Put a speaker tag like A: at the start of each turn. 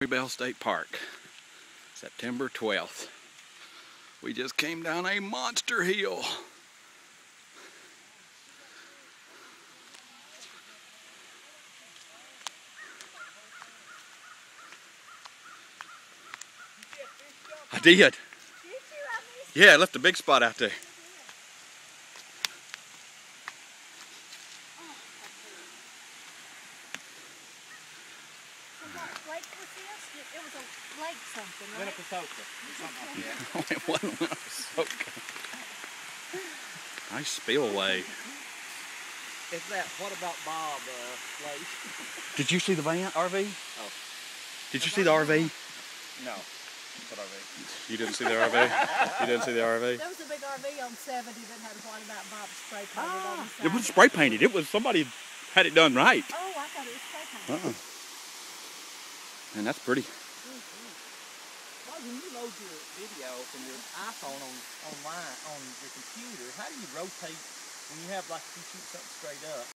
A: Montgomery State Park, September 12th. We just came down a monster hill. I did. Yeah, I left a big spot out there.
B: What lake was this? It was a lake something, right?
A: It wasn't Winnepesaukah. Nice spillway.
C: It's that What About Bob place.
A: Did you see the van RV?
C: Oh.
A: Did you see the RV?
C: No. What RV?
A: You didn't see the RV? You didn't see the RV?
B: There was a big RV on 70 that had What About Bob spray painted on the side.
A: It wasn't spray painted. It was somebody had it done right.
B: Oh, I thought it was spray painted.
A: And that's pretty.
C: Well, when you load your video from your iPhone online on your computer, how do you rotate when you have, like, if you shoot something straight up?